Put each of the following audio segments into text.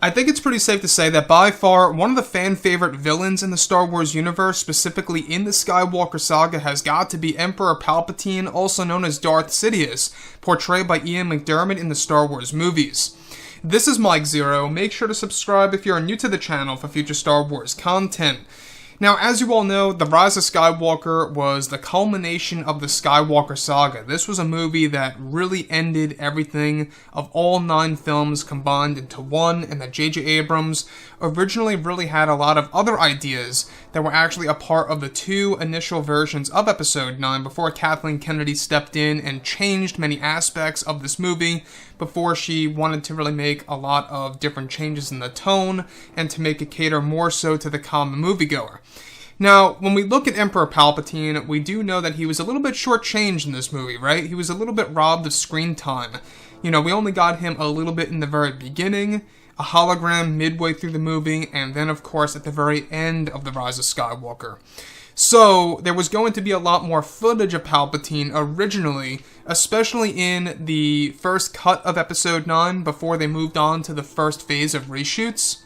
I think it's pretty safe to say that by far, one of the fan-favorite villains in the Star Wars universe, specifically in the Skywalker saga, has got to be Emperor Palpatine, also known as Darth Sidious, portrayed by Ian McDiarmid in the Star Wars movies. This is Mike Zero. Make sure to subscribe if you are new to the channel for future Star Wars content. Now, as you all know, The Rise of Skywalker was the culmination of the Skywalker saga. This was a movie that really ended everything of all 9 films combined into one, and that J.J. Abrams originally really had a lot of other ideas that were actually a part of the 2 initial versions of Episode 9 before Kathleen Kennedy stepped in and changed many aspects of this movie before she wanted to really make a lot of different changes in the tone and to make it cater more so to the common moviegoer. Now, when we look at Emperor Palpatine, we do know that he was a little bit shortchanged in this movie, right? He was a little bit robbed of screen time. You know, we only got him a little bit in the very beginning, a hologram midway through the movie, and then, of course, at the very end of The Rise of Skywalker. So, there was going to be a lot more footage of Palpatine originally, especially in the first cut of Episode 9 before they moved on to the first phase of reshoots,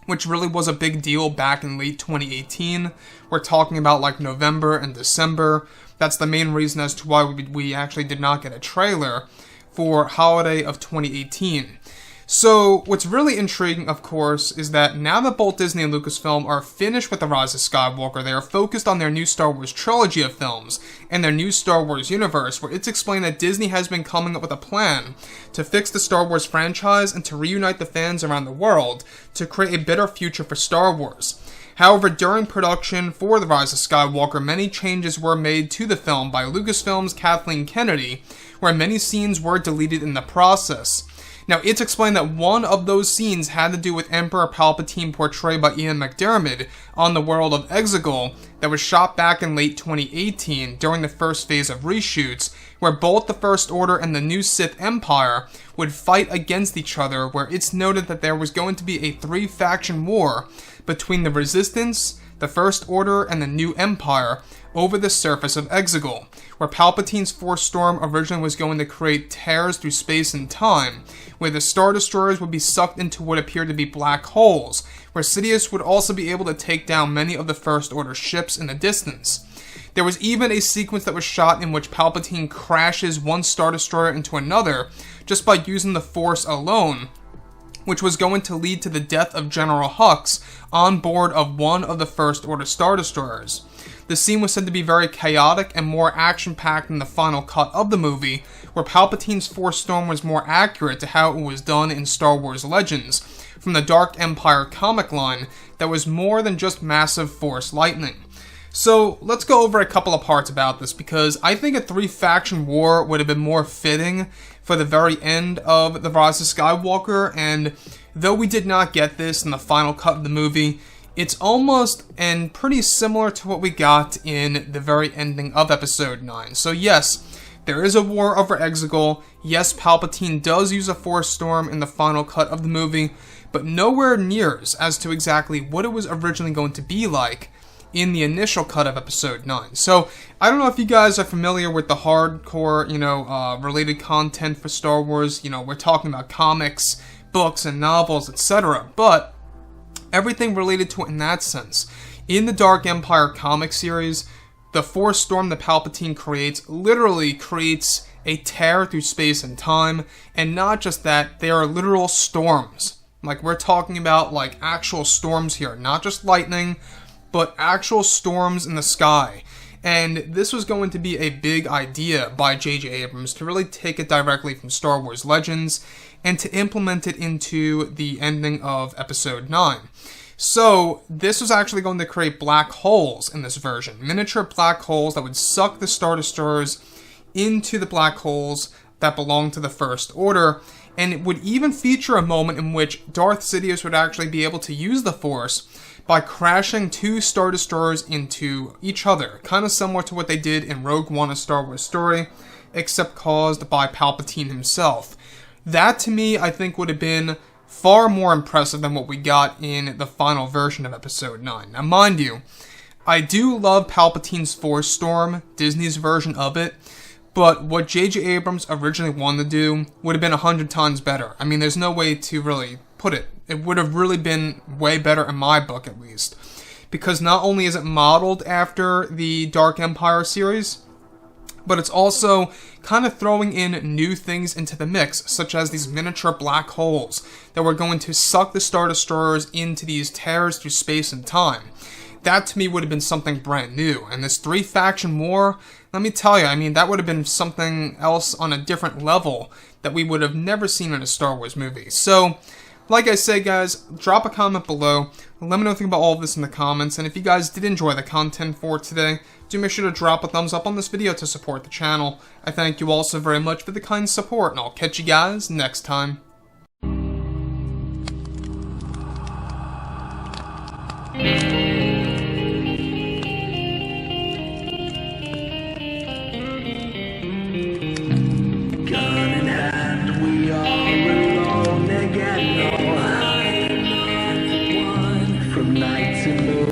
which really was a big deal back in late 2018. We're talking about like November and December. That's the main reason as to why we actually did not get a trailer for holiday of 2018. So, what's really intriguing, of course, is that now that both Disney and Lucasfilm are finished with The Rise of Skywalker, they are focused on their new Star Wars trilogy of films and their new Star Wars universe, where it's explained that Disney has been coming up with a plan to fix the Star Wars franchise and to reunite the fans around the world to create a better future for Star Wars. However, during production for The Rise of Skywalker, many changes were made to the film by Lucasfilm's Kathleen Kennedy, where many scenes were deleted in the process. Now, it's explained that one of those scenes had to do with Emperor Palpatine portrayed by Ian McDiarmid on the world of Exegol that was shot back in late 2018 during the first phase of reshoots, where both the First Order and the new Sith Empire would fight against each other, where it's noted that there was going to be a 3-faction war between the Resistance, the First Order, and the New Empire over the surface of Exegol, where Palpatine's Force Storm originally was going to create tears through space and time, where the Star Destroyers would be sucked into what appeared to be black holes, where Sidious would also be able to take down many of the First Order ships in the distance. There was even a sequence that was shot in which Palpatine crashes one Star Destroyer into another just by using the Force alone, which was going to lead to the death of General Hux on board of one of the First Order Star Destroyers. The scene was said to be very chaotic and more action-packed than the final cut of the movie, where Palpatine's Force Storm was more accurate to how it was done in Star Wars Legends, from the Dark Empire comic line that was more than just massive Force lightning. So, let's go over a couple of parts about this, because I think a 3-faction war would have been more fitting for the very end of The Rise of Skywalker, and though we did not get this in the final cut of the movie, it's almost and pretty similar to what we got in the very ending of Episode 9. So yes, there is a war over Exegol. Yes, Palpatine does use a Force Storm in the final cut of the movie, but nowhere near as to exactly what it was originally going to be like in the initial cut of Episode 9. So, I don't know if you guys are familiar with the hardcore, related content for Star Wars. We're talking about comics, books, and novels, etc., but everything related to it in that sense. In the Dark Empire comic series, the Force Storm that Palpatine creates literally creates a tear through space and time, and not just that, they are literal storms. Like, we're talking about, like, actual storms here, not just lightning, but actual storms in the sky. And this was going to be a big idea by J.J. Abrams to really take it directly from Star Wars Legends and to implement it into the ending of Episode 9. So, this was actually going to create black holes in this version. Miniature black holes that would suck the Star Destroyers into the black holes that belong to the First Order, and it would even feature a moment in which Darth Sidious would actually be able to use the Force by crashing 2 Star Destroyers into each other, kind of similar to what they did in Rogue One: A Star Wars Story, except caused by Palpatine himself. That, to me, I think would have been far more impressive than what we got in the final version of Episode 9. Now, mind you, I do love Palpatine's Force Storm, Disney's version of it, but what J.J. Abrams originally wanted to do would have been 100 times better. I mean, there's no way to really put put it. It would have really been way better in my book, at least. Because not only is it modeled after the Dark Empire series, but it's also kind of throwing in new things into the mix, such as these miniature black holes that were going to suck the Star Destroyers into these tears through space and time. That to me would have been something brand new. And this 3-faction war, let me tell you, I mean, that would have been something else on a different level that we would have never seen in a Star Wars movie. So, like I say, guys, drop a comment below. Let me know what you think about all of this in the comments. And if you guys did enjoy the content for today, do make sure to drop a thumbs up on this video to support the channel. I thank you all so very much for the kind support, and I'll catch you guys next time. Gun in hand, we are alone again. No, I'm not the one from night to morning.